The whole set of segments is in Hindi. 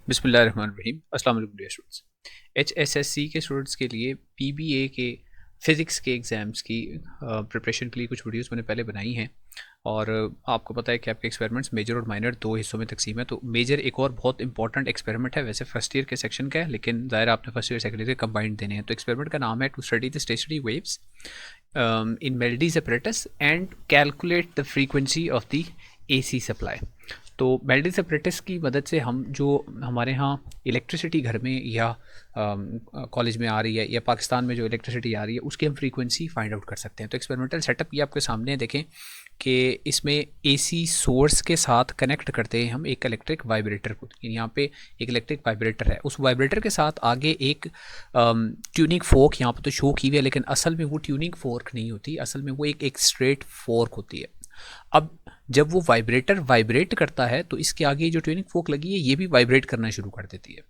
बिस्मिल्लाहिर्रहमानिर्रहीम। अस्सलाम वालेकुम डियर स्टूडेंट्स। एचएसएससी के स्टूडेंट्स के लिए पीबीए के फ़िज़िक्स के एग्ज़ाम्स की प्रिपरेशन के लिए कुछ वीडियोस मैंने पहले बनाई हैं। और आपको पता है कि आपके एक्सपेरिमेंट्स मेजर और माइनर दो हिस्सों में तकसीम है। तो मेजर एक और बहुत इंपॉर्टेंट एक्सपेरिमेंट है, वैसे फर्स्ट ईयर के सेक्शन का है, लेकिन ज़ाहिर आपने फर्स्ट ईयर सेकंड ईयर के कंबाइंड देने हैं। तो एक्सपेरिमेंट का नाम है to study the stationary waves in Melde's apparatus and calculate the frequency of the AC supply. तो मेल्डिस apparatus की मदद से हम जो हमारे यहाँ इलेक्ट्रिसिटी घर में या कॉलेज में आ रही है या पाकिस्तान में जो इलेक्ट्रिसिटी आ रही है उसकी हम फ्रीक्वेंसी फाइंड आउट कर सकते हैं। तो एक्सपेरिमेंटल सेटअप ये आपके सामने है, देखें कि इसमें एसी सोर्स के साथ कनेक्ट करते हैं हम एक इलेक्ट्रिक वाइब्रेटर को। यहाँ पे एक इलेक्ट्रिक वाइब्रेटर है, उस वाइब्रेटर के साथ आगे एक ट्यूनिंग फोर्क यहाँ पे तो शो की हुई है, लेकिन असल में वो ट्यूनिंग फोर्क नहीं होती, असल में वो एक स्ट्रेट फोर्क होती है। अब जब वो वाइब्रेटर वाइब्रेट करता है तो इसके आगे जो ट्यूनिंग फोर्क लगी है ये भी वाइब्रेट करना शुरू कर देती है।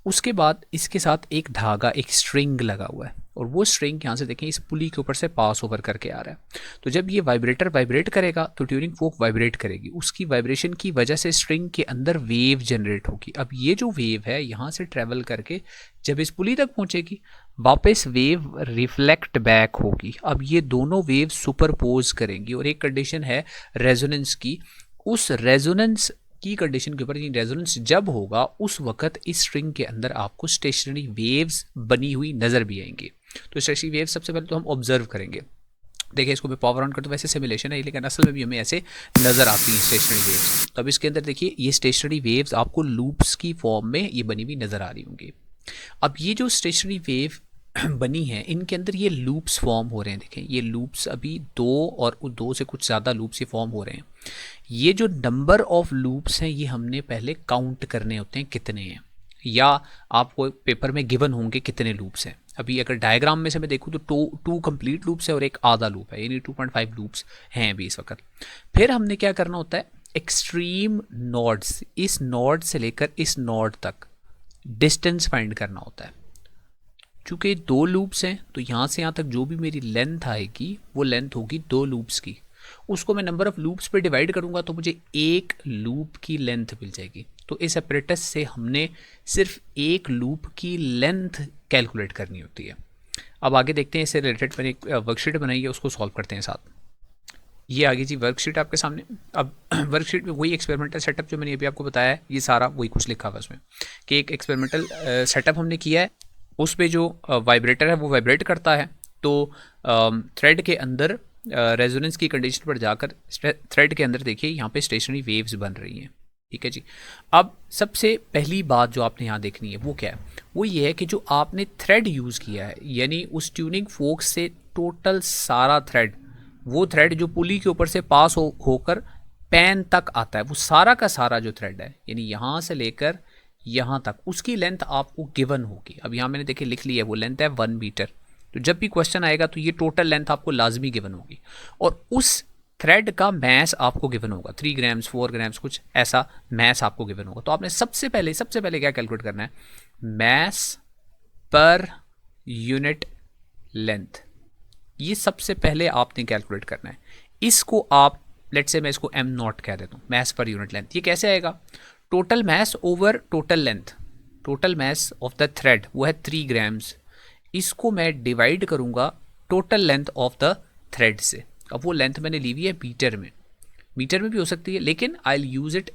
उसके बाद इसके साथ एक धागा, एक स्ट्रिंग लगा हुआ है, और वो स्ट्रिंग यहाँ से देखें इस पुली के ऊपर से पास ओवर करके आ रहा है। तो जब ये वाइब्रेटर वाइब्रेट करेगा तो ट्यूनिंग फोर्क वाइब्रेट करेगी, उसकी वाइब्रेशन की वजह से स्ट्रिंग के अंदर वेव जनरेट होगी। अब ये जो वेव है यहाँ से ट्रेवल करके जब इस पुली तक पहुँचेगी वापस वेव रिफ्लेक्ट बैक होगी। अब ये दोनों वेव सुपरपोज करेंगी और एक कंडीशन है रेजोनेंस की। उस रेजोनेंस की कंडीशन के ऊपर रेजोनेंस जब होगा उस वक्त इस स्ट्रिंग के अंदर आपको स्टेशनरी वेव्स बनी हुई नज़र भी आएंगी। तो स्टेशनरी वेव्स सबसे पहले तो हम ऑब्जर्व करेंगे। देखिए इसको मैं पावर ऑन कर दूँ, वैसे सिमुलेशन है लेकिन असल में भी हमें ऐसे नज़र आती हैं स्टेशनरी वेव्स। तो अब इसके अंदर देखिए ये स्टेशनरी वेव्स आपको लूप्स की फॉर्म में ये बनी हुई नज़र आ रही होंगी। अब ये जो स्टेशनरी वेव बनी है इनके अंदर ये लूप्स फॉर्म हो रहे हैं। देखें ये लूप्स अभी दो और दो से कुछ ज़्यादा लूप्स ये फॉर्म हो रहे हैं। ये जो नंबर ऑफ लूप्स हैं ये हमने पहले काउंट करने होते हैं कितने हैं, या आपको पेपर में गिवन होंगे कितने लूप्स हैं। अभी अगर डायग्राम में से मैं देखूँ तो टू कंप्लीट लूप्स है और एक आधा लूप है, यानी 2.5 लूप्स हैं अभी इस वक्त। फिर हमने क्या करना होता है, एक्सट्रीम नोड्स, इस नोड से लेकर इस नोड तक डिस्टेंस फाइंड करना होता है। चूँकि दो लूप्स हैं तो यहाँ से यहाँ तक जो भी मेरी लेंथ आएगी वो लेंथ होगी दो लूप्स की। उसको मैं नंबर ऑफ लूप्स पे डिवाइड करूँगा तो मुझे एक लूप की लेंथ मिल जाएगी। तो इस apparatus से हमने सिर्फ एक लूप की लेंथ कैलकुलेट करनी होती है। अब आगे देखते हैं, इससे रिलेटेड मैंने एक वर्कशीट बनाई है, उसको सॉल्व करते हैं साथ। ये आगे जी वर्कशीट आपके सामने। अब वर्कशीट में वही एक्सपेरिमेंटल सेटअप जो मैंने अभी आपको बताया है, ये सारा वही कुछ लिखा हुआ है उसमें कि एक एक्सपेरिमेंटल सेटअप हमने किया है। उस पर जो वाइब्रेटर है वो वाइब्रेट करता है, तो थ्रेड के अंदर रेजोनेंस की कंडीशन पर जाकर थ्रेड के अंदर देखिए यहाँ पे स्टेशनरी वेव्स बन रही हैं। ठीक है जी। अब सबसे पहली बात जो आपने यहाँ देखनी है वो क्या है, वो ये है कि जो आपने थ्रेड यूज़ किया है, यानी उस ट्यूनिंग फोर्क से टोटल सारा थ्रेड, वो थ्रेड जो पुली के ऊपर से पास होकर पैन तक आता है, वो सारा का सारा जो थ्रेड है, यानी यहाँ से लेकर यहाँ तक, उसकी लेंथ आपको गिवन होगी। अब यहाँ मैंने देखिए लिख लिया है, वो लेंथ है 1 मीटर। तो जब भी क्वेश्चन आएगा तो ये टोटल लेंथ आपको लाजमी गिवन होगी, और उस थ्रेड का मैस आपको गिवन होगा 3 ग्राम्स 4 ग्राम्स कुछ ऐसा मैस आपको गिवन होगा। तो आपने सबसे पहले क्या कैलकुलेट करना है, मैस पर यूनिट लेंथ, ये सबसे पहले आपने कैलकुलेट करना है। इसको आप लेट्स से मैं इसको एम नॉट कह देता हूँ, मैस पर यूनिट लेंथ। ये कैसे आएगा, total mess over total length. Total mess of the thread वो है 3 ग्राम्स, इसको मैं डिवाइड करूंगा total length of the thread से। अब वो लेंथ मैंने ली हुई है मीटर में, मीटर में भी हो सकती है लेकिन I use it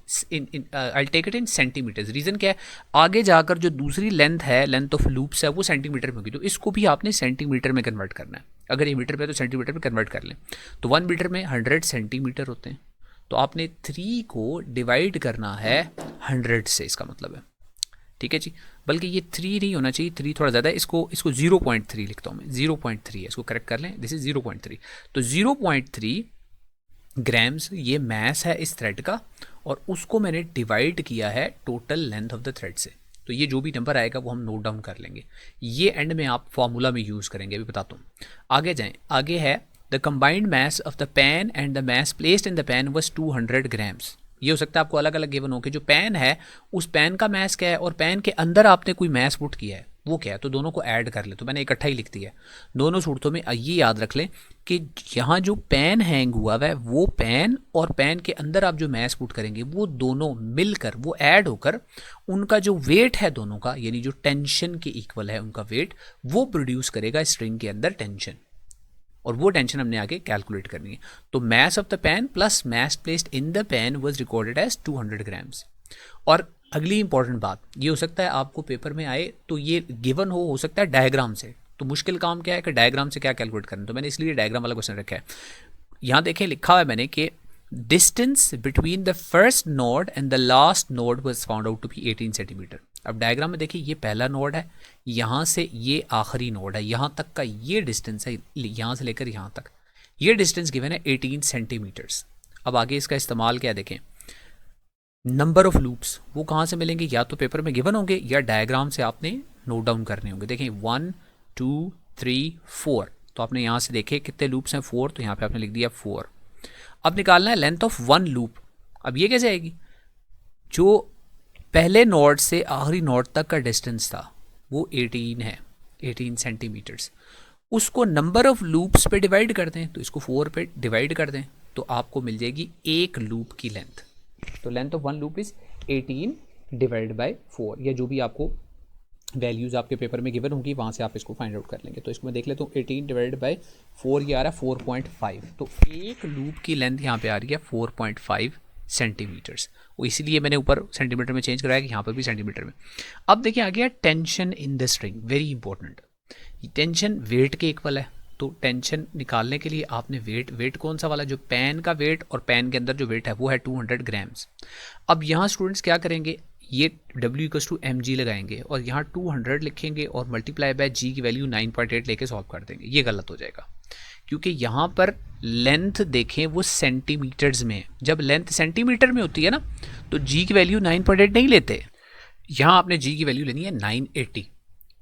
I take it in centimetres. Reason क्या है, आगे जाकर जो दूसरी लेंथ है, लेंथ ऑफ लूप्स है, वो सेंटीमीटर में होगी, तो इसको भी आपने सेंटीमीटर में कन्वर्ट करना है। अगर ये मीटर पे है तो सेंटीमीटर में कन्वर्ट कर लें। तो 1 मीटर में 100 सेंटीमीटर होते हैं, तो आपने 3 को डिवाइड करना है 100 से, इसका मतलब है। ठीक है जी, बल्कि ये 3 नहीं होना चाहिए, 3 थोड़ा ज़्यादा है, इसको 0.3 लिखता हूँ मैं, 0.3 है, इसको करेक्ट कर लें, दिस इज 0.3। तो 0.3 ग्राम्स ये मैस है इस थ्रेड का, और उसको मैंने डिवाइड किया है total length of the thread से। तो ये जो भी नंबर आएगा वो हम नोट डाउन कर लेंगे, ये एंड में आप फॉर्मूला में यूज़ करेंगे, अभी बताता हूँ। आगे जाएँ, आगे है the combined mass of the pan and the mass placed in the pan was 200 grams. ये हो सकता है आपको अलग अलग गिवन हो कि जो पैन है उस पैन का मैस क्या है, और पैन के अंदर आपने कोई मैस पुट किया है, वो क्या है, तो दोनों को ऐड कर ले, तो मैंने इकट्ठा ही लिख दिया है दोनों सूरतों में। ये याद रख लें कि यहाँ जो पेन हैंग हुआ है वो पेन और पेन के अंदर आप जो मैस पुट करेंगे वो दोनों मिलकर, वो ऐड होकर उनका जो वेट है दोनों का, यानी जो टेंशन के इक्वल है उनका वेट, वो प्रोड्यूस करेगा स्ट्रिंग के अंदर टेंशन, और वो टेंशन हमने आगे कैलकुलेट करनी है। तो mass of the pan plus mass placed in the pan was recorded as 200 grams. और अगली इंपॉर्टेंट बात ये हो सकता है आपको पेपर में आए तो ये गिवन हो सकता है डायग्राम से। तो मुश्किल काम क्या है कि डायग्राम से क्या कैलकुलेट करना, तो मैंने इसलिए डायग्राम वाला क्वेश्चन रखा है। यहाँ देखें लिखा हुआ है मैंने कि distance between the first node and the last node was found out to be 18 centimetre. अब डायग्राम में देखिए ये पहला नोड है, यहाँ से ये आखिरी नोड है, यहाँ तक का ये डिस्टेंस है, यहाँ से लेकर यहाँ तक ये डिस्टेंस गिवन है 18 सेंटीमीटर्स। अब आगे इसका इस्तेमाल क्या देखें, नंबर ऑफ लूप्स वो कहाँ से मिलेंगे, या तो पेपर में गिवन होंगे या डायग्राम से आपने नोट डाउन करने होंगे। देखें 1 2 3 4, तो आपने यहाँ से देखे कितने लूप्स हैं 4, तो यहाँ पे आपने लिख दिया 4। अब निकालना है लेंथ ऑफ वन लूप। अब ये कैसे आएगी, जो पहले नोड से आखिरी नोड तक का डिस्टेंस था वो 18 है, 18 सेंटीमीटर्स, उसको नंबर ऑफ लूप्स पे डिवाइड कर दें, तो इसको 4 पे डिवाइड कर दें तो आपको मिल जाएगी एक लूप की लेंथ। तो length of one loop is 18 divide by 4, या जो भी आपको वैल्यूज़ आपके पेपर में गिवन होंगी वहाँ से आप इसको फाइंड आउट कर लेंगे। तो इसको मैं देख लेता हूँ 18 डिवाइड बाय 4, ये आ रहा है 4.5। तो एक लूप की लेंथ यहाँ पे आ रही है 4.5 सेंटीमीटर्स, वो इसीलिए मैंने ऊपर सेंटीमीटर में चेंज कराया कि यहाँ पर भी सेंटीमीटर में। अब देखिए आ गया tension in the string, very important. Tension weight के इक्वल है, तो टेंशन निकालने के लिए आपने वेट कौन सा वाला, जो पेन का वेट और पेन के अंदर जो वेट है वो है 200 ग्राम्स। अब यहाँ स्टूडेंट्स क्या करेंगे, ये W इक्वल्स टू mg लगाएंगे और यहाँ 200 लिखेंगे और मल्टीप्लाई बाय g की वैल्यू 9.8 लेके सॉल्व कर देंगे। ये गलत हो जाएगा क्योंकि यहाँ पर लेंथ देखें वो सेंटीमीटर्स में है। जब लेंथ सेंटीमीटर में होती है ना तो g की वैल्यू 9.8 नहीं लेते, यहाँ आपने g की वैल्यू लेनी है 980।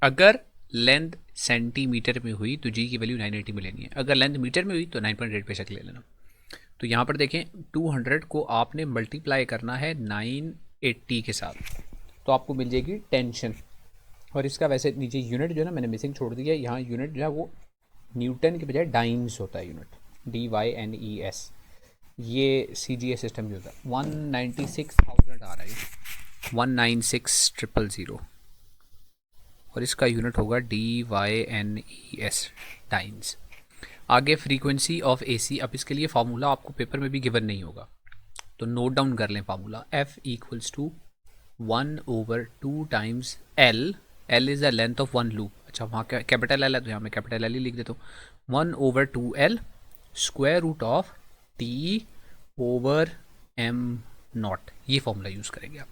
अगर लेंथ सेंटीमीटर में हुई तो g की वैल्यू 980 में लेनी है, अगर लेंथ मीटर में हुई तो 9.8 पे शक ले लेना। तो यहाँ पर देखें 200 को आपने मल्टीप्लाई करना है 980 के साथ, तो आपको मिल जाएगी टेंशन। और इसका वैसे नीचे यूनिट जो है ना मैंने मिसिंग छोड़ दिया है, यहाँ यूनिट जो है वो न्यूटन के बजाय डाइन्स होता है यूनिट, DYNES। ये CGS सिस्टम जो होता है 196,000 आ रहा है, 196,000 और इसका यूनिट होगा DYNES, डाइन्स। आगे फ्रीक्वेंसी ऑफ AC, अब इसके लिए फार्मूला आपको पेपर में भी गिवन नहीं होगा तो नोट डाउन कर लें formula, F equals to 1/2 times L। L is the length of one loop. अच्छा वहाँ कैपिटल L है तो यहाँ मैं कैपिटल L ही लिख देता हूँ। 1/2L square root of T/m0, ये फॉर्मूला यूज़ करेंगे आप।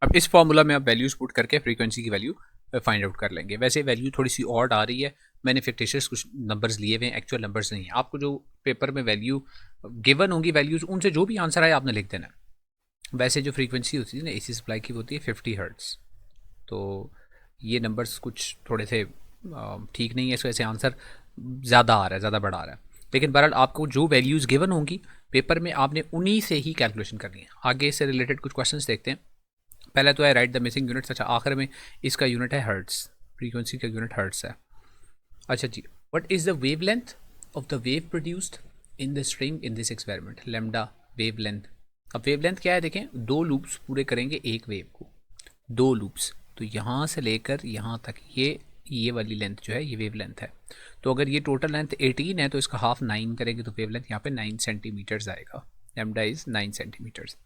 अब इस फॉर्मूला में आप वैल्यूज़ पुट करके फ्रीक्वेंसी की वैल्यू फाइंड आउट कर लेंगे। वैसे वैल्यू थोड़ी सी ऑड आ रही है, मैंने फिक्टिशियस कुछ नंबर्स लिए हुए हैं, एक्चुअल नंबर्स नहीं है। आपको जो पेपर में वैल्यू गिवन होंगी वैल्यूज़, उनसे जो भी आंसर आए आपने लिख देना। वैसे जो फ्रीक्वेंसी होती है ना AC सप्लाई की होती है 50 हर्ट्ज़, तो ये नंबर्स कुछ थोड़े से ठीक नहीं है, इस वजह से आंसर ज़्यादा आ रहा है, ज़्यादा बड़ा आ रहा है। लेकिन बहरहाल आपको जो वैल्यूज़ गिवन होंगी पेपर में आपने उन्हीं से ही कैलकुलेशन करनी है। आगे इससे रिलेटेड कुछ क्वेश्चन देखते हैं। पहले तो है राइट द मिसिंग यूनिट्स। अच्छा आखिर में इसका यूनिट है हर्ट्स, फ्रीक्वेंसी का यूनिट हर्ट्स है। अच्छा जी, what is the wavelength of the wave produced in the string in this experiment, lambda wavelength. अब वेव लेंथ क्या है देखें, 2 लूप्स पूरे करेंगे एक वेव को, 2 लूप्स, तो यहाँ से लेकर यहाँ तक ये वाली लेंथ जो है ये वेव लेंथ है। तो अगर ये टोटल लेंथ 18 है तो इसका हाफ 9 करेंगे तो वेव लेंथ यहाँ पे 9 सेंटीमीटर्स आएगा, lambda is 9 centimetres.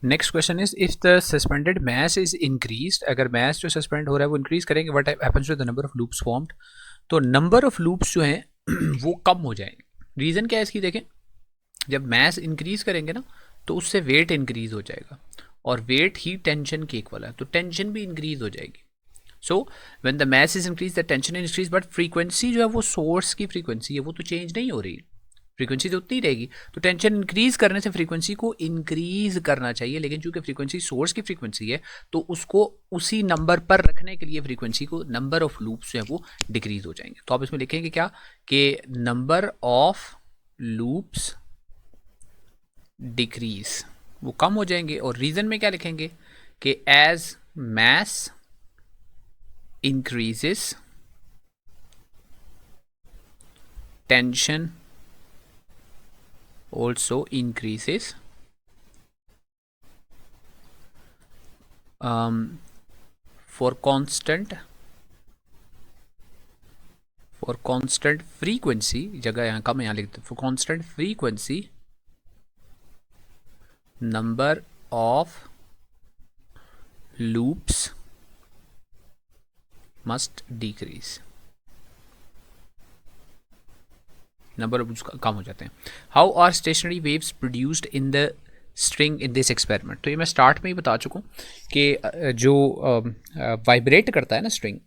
Next question is if the suspended mass is increased, अगर मैस जो सस्पेंड हो रहा है वो इंक्रीज करेंगे, what happens to the number of loops formed. तो नंबर ऑफ लूप्स जो हैं वो कम हो जाएंगे। रीज़न क्या है इसकी देखें, जब मैस इंक्रीज करेंगे ना तो उससे वेट इंक्रीज हो जाएगा और वेट ही टेंशन के इक्वल है, तो टेंशन भी इंक्रीज हो जाएगी। So when the mass is increase the tension increase, but frequency जो है वो सोर्स की फ्रीक्वेंसी है वो तो चेंज नहीं हो रही, फ्रीक्वेंसी तो उतनी रहेगी। तो टेंशन इंक्रीज करने से फ्रीक्वेंसी को इंक्रीज करना चाहिए, लेकिन चूंकि फ्रीक्वेंसी सोर्स की फ्रीक्वेंसी है तो उसको उसी नंबर पर रखने के लिए फ्रीक्वेंसी को नंबर ऑफ लूप्स जो है वो डिक्रीज हो जाएंगे। तो आप इसमें लिखेंगे क्या कि नंबर ऑफ लूप्स डिक्रीज, वो कम हो जाएंगे। और रीजन में क्या लिखेंगे कि as mass increases, tension also increases, for constant frequency, जगह यहाँ कम है, यहाँ लिखते for constant frequency number of loops must decrease, number of loops कम हो जाते हैं। How are stationary waves produced in the string in this experiment. तो ये मैं स्टार्ट में ही बता चुका हूँ कि जो वाइब्रेट करता है ना स्ट्रिंग,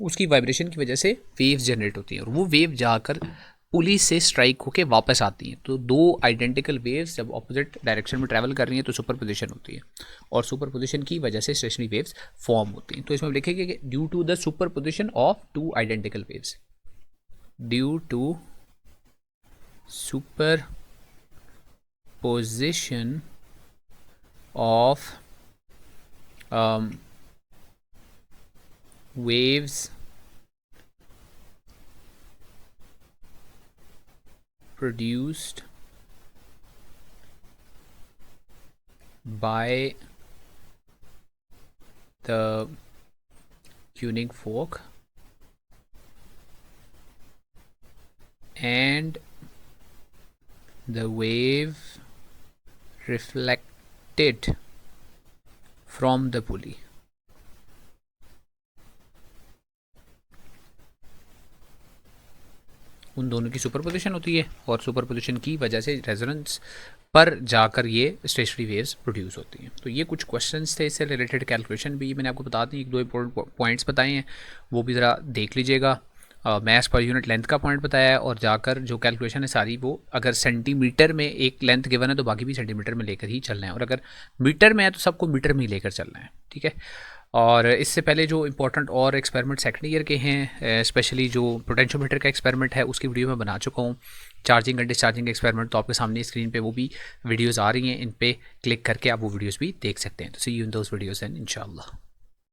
उसकी वाइब्रेशन की वजह से वेव्स जनरेट होती हैं और वो वेव जाकर पुली से स्ट्राइक होकर वापस आती हैं। तो दो आइडेंटिकल वेव्स जब ऑपोजिट डायरेक्शन में ट्रैवल कर रही हैं तो सुपरपोजिशन होती है और सुपरपोजिशन की वजह से स्टेशनरी वेव्स फॉर्म होती हैं। तो इसमें लिखेंगे कि due to the superposition of two identical waves, due to superposition of waves produced by the tuning fork and the wave reflected from the pulley। उन दोनों की सुपरपोजिशन होती है और सुपरपोजिशन की वजह से रेजोनेंस पर जाकर ये स्टेशनरी वेव्स प्रोड्यूस होती हैं। तो ये कुछ क्वेश्चंस थे, इससे रिलेटेड कैलकुलेशन भी मैंने आपको बता दी, एक दो इंपॉर्टेंट पॉइंट्स बताए हैं, वो भी ज़रा देख लीजिएगा। मैथ पर यूनिट लेंथ का पॉइंट बताया है और जाकर जो कैलकुलेशन है सारी वो अगर सेंटीमीटर में एक लेंथ गिवन है तो बाकी भी सेंटीमीटर में लेकर ही चलना है और अगर मीटर में है तो सबको मीटर में ही लेकर चलना है, ठीक है। और इससे पहले जो इंपॉर्टेंट और एक्सपेरिमेंट सेकेंड ईयर के हैं, स्पेशली जो पोटेंशियोमीटर का एक्सपेरिमेंट है उसकी वीडियो मैं बना चुका हूँ, चार्जिंग एंड डिस्चार्जिंग एक्सपेरिमेंट, तो आपके सामने स्क्रीन पे वो भी वीडियोस आ रही हैं, इन पे क्लिक करके आप वो वीडियोस भी देख सकते हैं। तो see you in those videos and इंशाल्लाह।